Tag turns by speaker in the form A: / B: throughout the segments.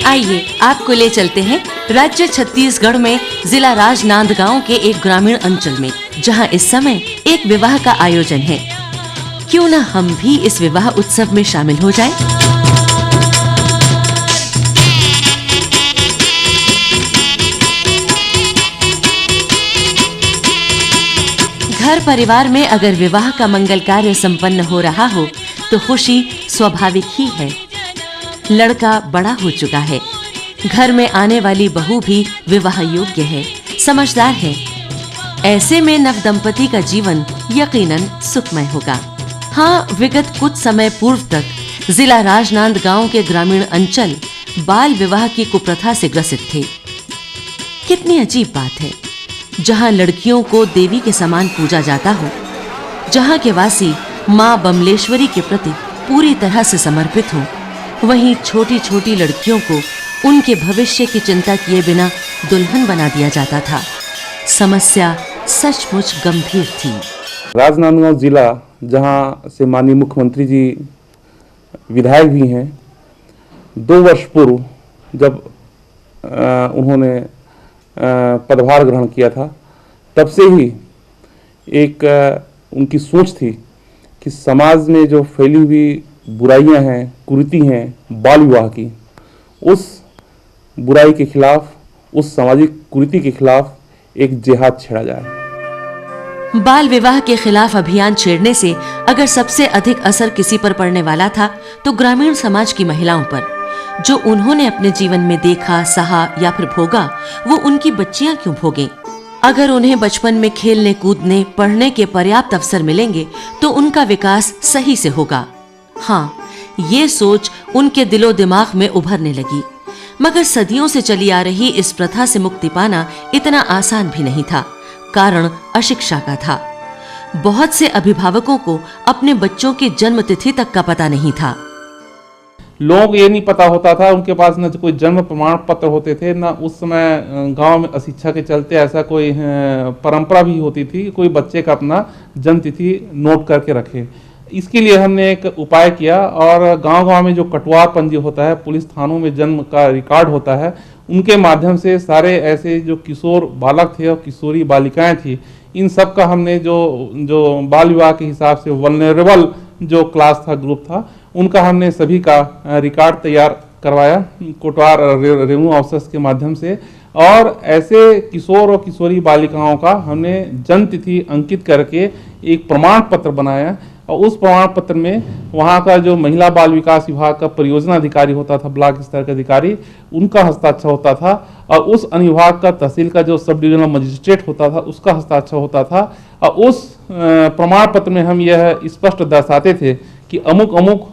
A: आइए आपको ले चलते हैं राज्य छत्तीसगढ़ में जिला राजनांदगांव के एक ग्रामीण अंचल में, जहां इस समय एक विवाह का आयोजन है। क्यों न हम भी इस विवाह उत्सव में शामिल हो जाएं? घर परिवार में अगर विवाह का मंगल कार्य संपन्न हो रहा हो तो खुशी स्वाभाविक ही है। लड़का बड़ा हो चुका है, घर में आने वाली बहू भी विवाह योग्य है, समझदार है। ऐसे में नव दंपति का जीवन यकीनन सुखमय होगा। हाँ, विगत कुछ समय पूर्व तक जिला राजनांदगांव के ग्रामीण अंचल बाल विवाह की कुप्रथा से ग्रसित थे। कितनी अजीब बात है, जहां लड़कियों को देवी के समान पूजा जाता हो, जहां के वासी मां बमलेश्वरी के प्रति पूरी तरह से समर्पित हो, वहीं छोटी-छोटी लड़कियों को उनके भविष्य की चिंता किए बिना दुल्हन बना दिया जाता था। समस्या सचमुच गंभीर थी।
B: राजनांदगांव जिला, जहां से माननीय मुख्यमंत्री जी विधायक भी हैं, 2 वर्ष पूर्व जब उन्होंने पदभार ग्रहण किया था, तब से ही एक उनकी सोच थी कि समाज में जो फैली हुई बुराइयां हैं, कुरीति हैं बाल विवाह की, उस बुराई के खिलाफ, उस सामाजिक कुरीति के खिलाफ एक जिहाद छेड़ा जाए।
A: बाल विवाह के खिलाफ अभियान छेड़ने से अगर सबसे अधिक असर किसी पर पड़ने वाला था तो ग्रामीण समाज की महिलाओं पर। जो उन्होंने अपने जीवन में देखा, सहा या फिर भोगा, वो उनकी बच्चियां क्यों भोगें? अगर उन्हें बचपन में खेलने कूदने पढ़ने के पर्याप्त अवसर मिलेंगे तो उनका विकास सही से होगा। हाँ, ये सोच उनके दिलो दिमाग में उभरने लगी। मगर सदियों से चली आ रही इस प्रथा से मुक्ति पाना इतना आसान भी नहीं था। कारण अशिक्षा का था। बहुत से अभिभावकों को अपने बच्चों की जन्म तिथि तक का पता नहीं था।
B: लोगों को ये नहीं पता होता था, उनके पास न कोई जन्म प्रमाण पत्र होते थे, न उस समय गांव में अशिक्षा के चलते ऐसा कोई परंपरा भी होती थी कि कोई बच्चे का अपना जन्म तिथि नोट करके रखे। इसके लिए हमने एक उपाय किया और गांव-गांव में जो कटवार पंजी होता है, पुलिस थानों में जन्म का रिकॉर्ड होता है, उनके माध्यम से सारे ऐसे जो किशोर बालक थे और किशोरी बालिकाएं थी, इन सब का हमने जो बाल विवाह के हिसाब से वल्नरेबल जो क्लास था, ग्रुप था, उनका हमने सभी का रिकॉर्ड तैयार करवाया कोटवार रेवेन्यू ऑफिसर्स के माध्यम से। और ऐसे किशोर और किशोरी बालिकाओं का हमने जन्म तिथि अंकित करके एक प्रमाण पत्र बनाया और उस प्रमाण पत्र में वहाँ का जो महिला बाल विकास विभाग का परियोजना अधिकारी होता था, ब्लॉक स्तर का अधिकारी, उनका हस्ताक्षर होता था और उस अनुविभाग का तहसील का जो सब डिविजनल मजिस्ट्रेट होता था, उसका हस्ताक्षर होता था। और उस प्रमाण पत्र में हम यह स्पष्ट दर्शाते थे कि अमुक अमुक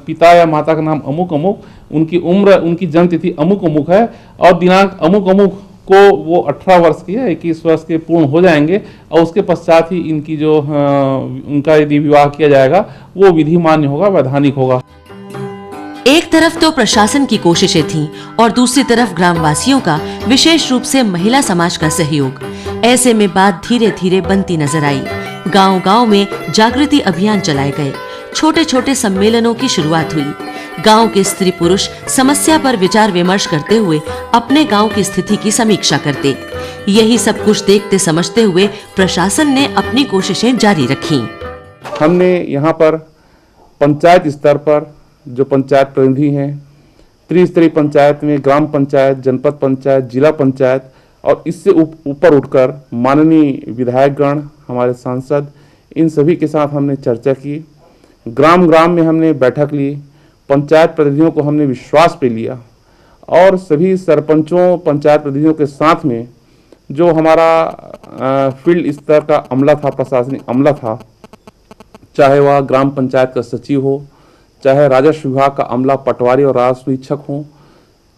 B: पिता या माता का नाम अमुक अमुक, उनकी उम्र, उनकी जन्म तिथि अमुक अमुक है और दिनांक अमुक अमुक को वो 18 वर्ष की है, 21 वर्ष के पूर्ण हो जाएंगे और उसके पश्चात ही इनकी जो उनका यदि विवाह किया जाएगा वो विधि मान्य होगा, वैधानिक होगा।
A: एक तरफ तो प्रशासन की कोशिशें थीं और दूसरी तरफ ग्रामवासियों का, विशेष रूप से महिला समाज का सहयोग। ऐसे में बात धीरे धीरे बनती नजर आई। गांव-गांव में जागृति अभियान चलाए गए, छोटे छोटे सम्मेलनों की शुरुआत हुई। गांव के स्त्री पुरुष समस्या पर विचार विमर्श करते हुए अपने गांव की स्थिति की समीक्षा करते। यही सब कुछ देखते समझते हुए प्रशासन ने अपनी कोशिशें जारी रखी।
B: हमने यहाँ पर पंचायत स्तर पर जो पंचायत प्रतिनिधि हैं, त्रिस्तरीय पंचायत में ग्राम पंचायत, जनपद पंचायत, जिला पंचायत और इससे ऊपर उठकर माननीय विधायकगण, हमारे सांसद, इन सभी के साथ हमने चर्चा की। ग्राम ग्राम में हमने बैठक ली, पंचायत प्रतिनिधियों को हमने विश्वास पे लिया और सभी सरपंचों, पंचायत प्रतिनिधियों के साथ में जो हमारा फील्ड स्तर का अमला था, प्रशासनिक अमला था, चाहे वह ग्राम पंचायत का सचिव हो, चाहे राजस्व विभाग का अमला, पटवारी और राजस्व निरीक्षक हो,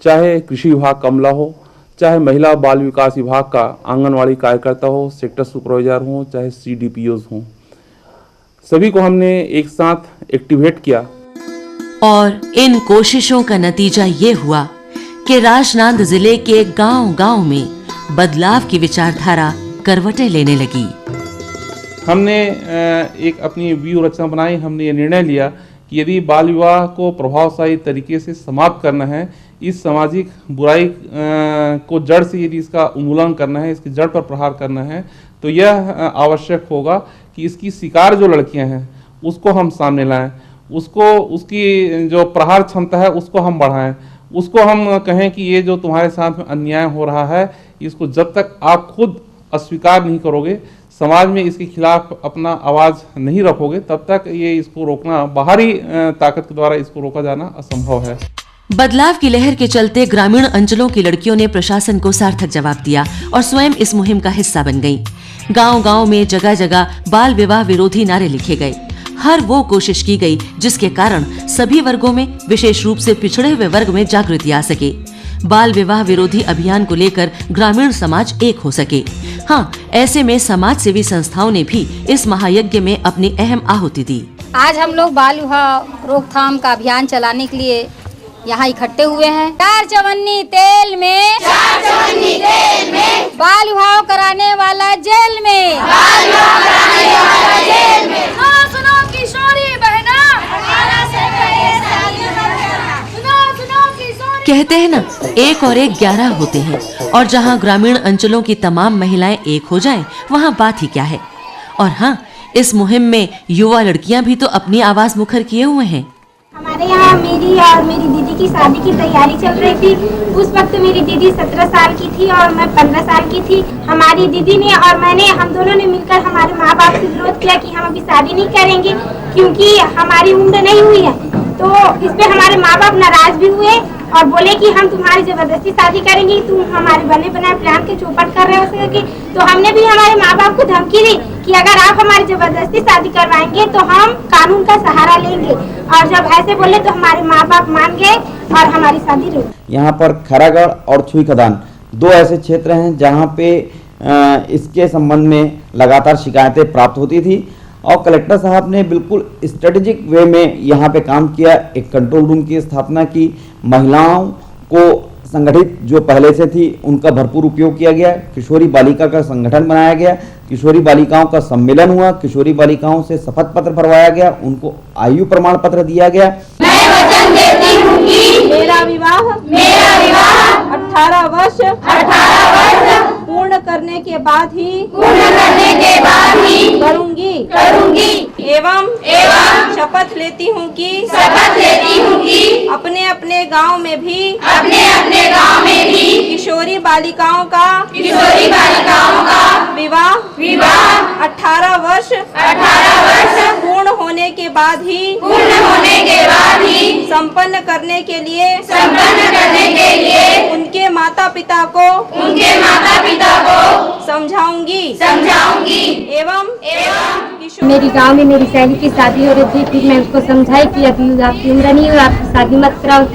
B: चाहे कृषि विभाग का अमला हो, चाहे महिला बाल विकास विभाग का आंगनवाड़ी कार्यकर्ता हो, सेक्टर सुपरवाइजर हो, चाहे CDPOs हो, सभी को हमने एक साथ एक्टिवेट किया।
A: और इन कोशिशों का नतीजा ये हुआ कि राजनांद जिले के गांव-गांव में बदलाव की विचारधारा करवटें लेने लगी।
B: हमने एक अपनी व्यू रचना बनाई। हमने ये निर्णय लिया कि यदि बाल विवाह को प्रभावशाली तरीके से समाप्त करना है, इस सामाजिक बुराई को जड़ से यदि इसका उन्मूलन करना है, इसकी जड़ पर प्रहार करना है, तो यह आवश्यक होगा कि इसकी शिकार जो लड़कियां हैं उसको हम सामने लाएं, उसको उसकी जो प्रहार क्षमता है उसको हम बढ़ाएं, उसको हम कहें कि ये जो तुम्हारे साथ में अन्याय हो रहा है, इसको जब तक आप खुद अस्वीकार नहीं करोगे, समाज में इसके खिलाफ अपना आवाज नहीं रखोगे, तब तक ये इसको रोकना, बाहरी ताकत के द्वारा इसको रोका जाना असंभव है।
A: बदलाव की लहर के चलते ग्रामीण अंचलों की लड़कियों ने प्रशासन को सार्थक जवाब दिया और स्वयं इस मुहिम का हिस्सा बन गईं। गांव-गांव में जगह जगह बाल विवाह विरोधी नारे लिखे गए। हर वो कोशिश की गई जिसके कारण सभी वर्गों में, विशेष रूप से पिछड़े हुए वर्ग में जागृति आ सके। बाल विवाह विरोधी अभियान को लेकर ग्रामीण समाज एक हो सके। हाँ, ऐसे में समाज सेवी संस्थाओं ने भी इस महायज्ञ में अपनी अहम आहुति दी।
C: आज हम लोग बाल विवाह रोकथाम का अभियान चलाने के लिए यहाँ इकट्ठे हुए हैं। 4 चवन्नी तेल में, 4 चवन्नी तेल में, बाल विवाह कराने वाला जेल में, बाल विवाह कराने वाला जेल में। सुनो किशोरी बहना, 18 से पहले शादी मत करना। सुनो किशोरी।
A: कहते हैं ना, 1 और 1 11 होते हैं, और जहाँ ग्रामीण अंचलों की तमाम महिलाएं एक हो जाएं, वहाँ बात ही क्या है। और हाँ, इस मुहिम में युवा लड़कियां भी तो अपनी आवाज मुखर किए हुए हैं।
D: हमारे यहाँ मेरी और मेरी दीदी की शादी की तैयारी चल रही थी। उस वक्त मेरी दीदी 17 साल की थी और मैं 15 साल की थी। हमारी दीदी ने और मैंने, हम दोनों ने मिलकर हमारे माँ बाप से विरोध किया कि हम अभी शादी नहीं करेंगे क्योंकि हमारी उम्र नहीं हुई है। तो इस पे हमारे माँ बाप नाराज भी हुए और बोले कि हम तुम्हारी जबरदस्ती शादी करेंगे, तुम हमारे बने बनाए प्लान के चौपट कर रहे हो सके। तो हमने भी हमारे माँ बाप को धमकी दी कि अगर आप हमारी जबरदस्ती शादी करवाएंगे तो हम कानून का सहारा लेंगे। और जब ऐसे बोले तो हमारे माँ बाप मान गए और हमारी शादी रुक।
E: यहाँ पर खैरागढ़ और छुई खदान 2 ऐसे क्षेत्र हैं जहाँ पे इसके संबंध में लगातार शिकायतें प्राप्त होती थी और कलेक्टर साहब ने बिल्कुल स्ट्रेटेजिक वे में यहाँ पे काम किया। एक कंट्रोल रूम की स्थापना की, महिलाओं को संगठित जो पहले से थी उनका भरपूर उपयोग किया गया, किशोरी बालिका का संगठन बनाया गया, किशोरी बालिकाओं का सम्मेलन हुआ, किशोरी बालिकाओं से शपथ पत्र भरवाया गया, उनको आयु प्रमाण पत्र दिया गया।
D: मैं वचन देती हूँ कि मेरा विवाह 18 वर्ष पूर्ण करने के बाद ही करूँगी एवं शपथ लेती हूँ कि अपने अपने गांव में भी किशोरी बालिकाओं का विवाह 18 वर्ष पूर्ण होने के बाद ही संपन्न करने के लिए उनके माता पिता को समझाऊंगी एवं
F: मेरी गांव में मेरी सहेली की शादी हो रही थी। फिर मैं उसको समझाई कि अभी आपकी उम्र नहीं हुई, आपकी शादी मत कराओ।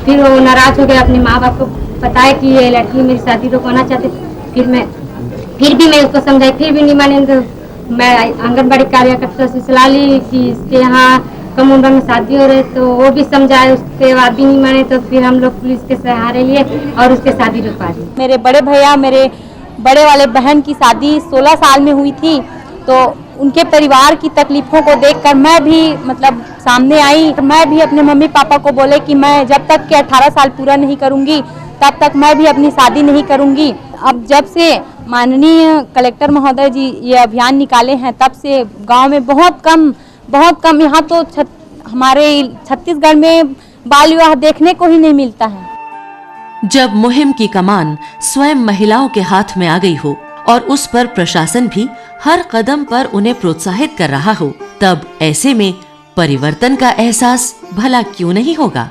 F: फिर वो नाराज हो गया, अपने माँ बाप को बताया कि ये लड़की मेरी शादी रोकना चाहते। फिर भी मैं उसको समझाई, फिर भी नहीं माने। तो मैं आंगनबाड़ी कार्यकर्ता से सलाह ली कि इसके यहाँ कम उम्र में शादी हो रही, तो वो भी समझाए, उसके बाद भी नहीं माने। तो फिर हम लोग पुलिस के सहारे लिए और उसके शादी रुकवा दी।
C: मेरे बड़े भैया, मेरे बड़े वाले बहन की शादी 16 साल में हुई थी, तो उनके परिवार की तकलीफों को देखकर मैं भी मतलब सामने आई। मैं भी अपने मम्मी पापा को बोले कि मैं जब तक के 18 साल पूरा नहीं करूंगी तब तक मैं भी अपनी शादी नहीं करूंगी। अब जब से माननीय कलेक्टर महोदय जी ये अभियान निकाले हैं, तब से गांव में बहुत कम यहाँ तो हमारे छत्तीसगढ़ में बाल विवाह देखने को ही नहीं मिलता है।
A: जब मुहिम की कमान स्वयं महिलाओं के हाथ में आ गई हो और उस पर प्रशासन भी हर कदम पर उन्हें प्रोत्साहित कर रहा हो, तब ऐसे में परिवर्तन का एहसास भला क्यों नहीं होगा।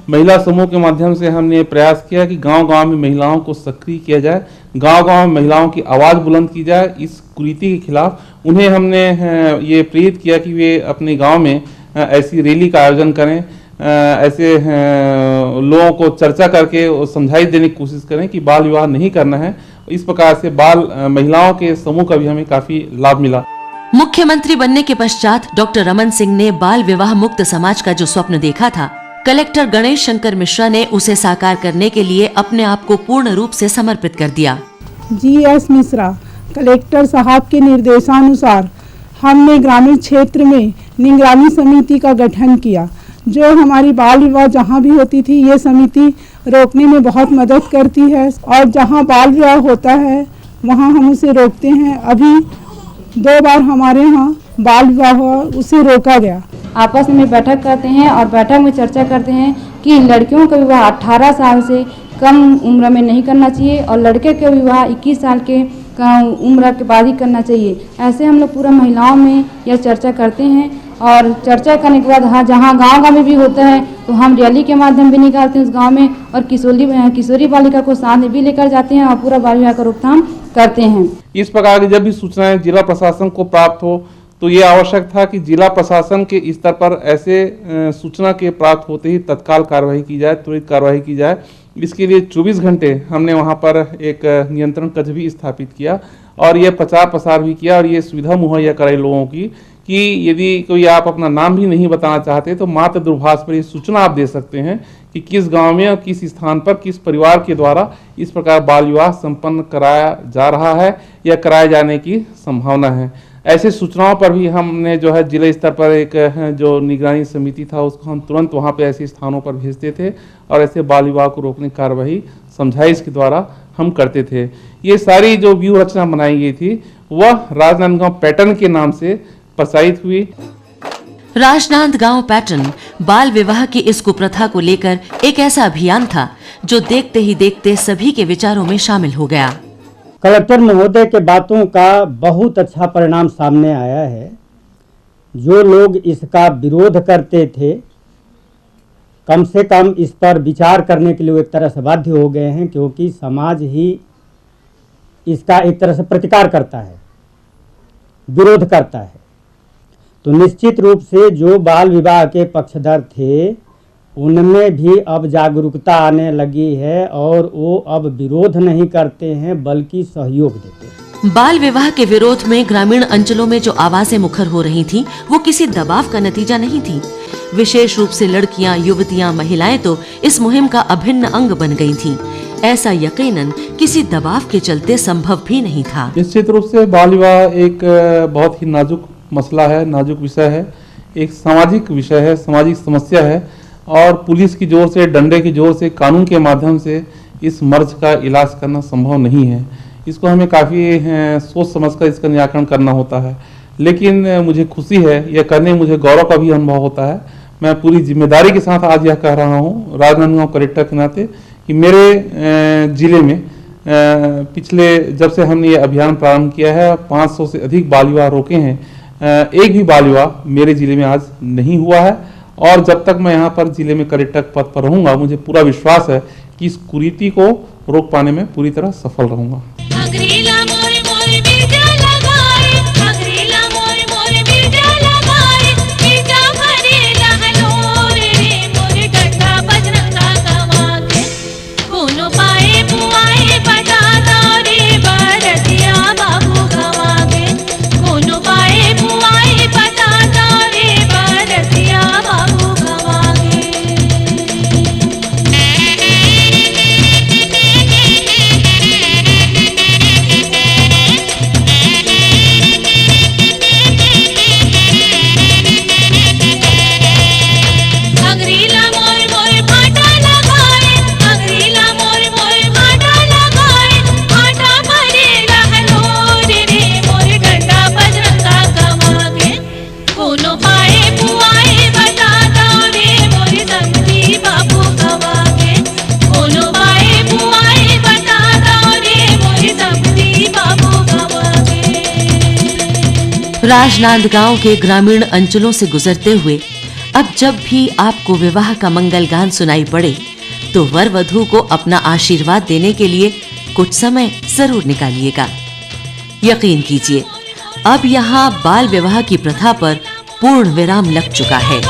B: महिला समूह के माध्यम से हमने प्रयास किया कि गांव-गांव में महिलाओं को सक्रिय किया जाए, गांव-गांव में महिलाओं की आवाज बुलंद की जाए इस कुरीति के खिलाफ। उन्हें हमने ये प्रेरित किया कि वे अपने गांव में ऐसी रैली का आयोजन करें, ऐसे लोगों को चर्चा करके समझाई देने की कोशिश करें कि बाल विवाह नहीं करना है। इस प्रकार से महिलाओं के समूह का भी हमें काफी लाभ मिला।
A: मुख्यमंत्री बनने के पश्चात डॉक्टर रमन सिंह ने बाल विवाह मुक्त समाज का जो स्वप्न देखा था, कलेक्टर गणेश शंकर मिश्रा ने उसे साकार करने के लिए अपने आप को पूर्ण रूप से समर्पित कर दिया।
G: GS मिश्रा कलेक्टर साहब के निर्देशानुसार हमने ग्रामीण क्षेत्र में निगरानी समिति का गठन किया, जो हमारी बाल विवाह जहाँ भी होती थी ये समिति रोकने में बहुत मदद करती है, और जहाँ बाल विवाह होता है वहाँ हम उसे रोकते हैं। अभी 2 बार हमारे यहाँ बाल विवाह हुआ, उसे रोका गया।
F: आपस में बैठक करते हैं और बैठक में चर्चा करते हैं कि लड़कियों का विवाह 18 साल से कम उम्र में नहीं करना चाहिए और लड़के के विवाह 21 साल के उम्र के बाद ही करना चाहिए। ऐसे हम लोग पूरा महिलाओं में यह चर्चा करते हैं, और चर्चा करने के बाद हाँ जहाँ गांव में भी होता है तो हम रैली के माध्यम भी निकालते हैं उस गांव में, और किशोरी बालिका को साथ में भी लेकर जाते हैं और पूरा बाल विवाह का रोकथाम करते हैं।
B: इस प्रकार की जब भी सूचनाएं जिला प्रशासन को प्राप्त हो तो ये आवश्यक था कि जिला प्रशासन के स्तर पर ऐसे सूचना के प्राप्त होते ही तत्काल कार्रवाई की जाए, त्वरित कार्रवाई की जाए। इसके लिए 24 घंटे हमने वहाँ पर एक नियंत्रण कक्ष भी स्थापित किया और ये प्रचार प्रसार भी किया और ये सुविधा मुहैया कराई लोगों की कि यदि कोई आप अपना नाम भी नहीं बताना चाहते तो मात्र दूरभाष पर ये सूचना आप दे सकते हैं कि किस गांव में और किस स्थान पर किस परिवार के द्वारा इस प्रकार बाल विवाह संपन्न कराया जा रहा है या कराए जाने की संभावना है। ऐसे सूचनाओं पर भी हमने जो है जिला स्तर पर एक जो निगरानी समिति था उसको हम तुरंत वहाँ पे ऐसे स्थानों पर भेजते थे और ऐसे बाल विवाह को रोकने की कार्यवाही समझाइश के द्वारा हम करते थे। ये सारी जो व्यूह रचना बनाई गई थी वह राजनांदगांव पैटर्न के नाम से प्रसारित हुई।
A: राजनांदगांव पैटर्न बाल विवाह की इस कुप्रथा को लेकर एक ऐसा अभियान था जो देखते ही देखते सभी के विचारों में शामिल हो गया।
H: कलेक्टर महोदय के बातों का बहुत अच्छा परिणाम सामने आया है। जो लोग इसका विरोध करते थे कम से कम इस पर विचार करने के लिए एक तरह से बाध्य हो गए हैं, क्योंकि समाज ही इसका एक तरह से प्रतिकार करता है, विरोध करता है। तो निश्चित रूप से जो बाल विवाह के पक्षधर थे उनमें भी अब जागरूकता आने लगी है और वो अब विरोध नहीं करते हैं बल्कि सहयोग देते हैं।
A: बाल विवाह के विरोध में ग्रामीण अंचलों में जो आवाजें मुखर हो रही थीं, वो किसी दबाव का नतीजा नहीं थी। विशेष रूप से लड़कियां, युवतियां, महिलाएं तो इस मुहिम का अभिन्न अंग बन गई थीं। ऐसा यकीनन किसी दबाव के चलते संभव भी नहीं था।
B: निश्चित रूप से बाल विवाह एक बहुत ही नाजुक मसला है, नाजुक विषय है, एक सामाजिक विषय है, सामाजिक समस्या है और पुलिस की जोर से, डंडे की जोर से, कानून के माध्यम से इस मर्ज का इलाज करना संभव नहीं है। इसको हमें काफ़ी सोच समझकर इसका निराकरण करना होता है। लेकिन मुझे खुशी है, यह करने में मुझे गौरव का भी अनुभव होता है। मैं पूरी जिम्मेदारी के साथ आज यह कह रहा हूँ राजनांदगांव कलेक्टर के नाते कि मेरे जिले में पिछले जब से हमने ये अभियान प्रारंभ किया है 500 से अधिक बाल विवाह रोके हैं। एक भी बाल विवाह मेरे जिले में आज नहीं हुआ है और जब तक मैं यहाँ पर जिले में कलेक्टर पद पर रहूंगा मुझे पूरा विश्वास है कि इस कुरीति को रोक पाने में पूरी तरह सफल रहूंगा।
A: राजनांदगांव के ग्रामीण अंचलों से गुजरते हुए अब जब भी आपको विवाह का मंगल गान सुनाई पड़े तो वर वधू को अपना आशीर्वाद देने के लिए कुछ समय जरूर निकालिएगा। यकीन कीजिए अब यहाँ बाल विवाह की प्रथा पर पूर्ण विराम लग चुका है।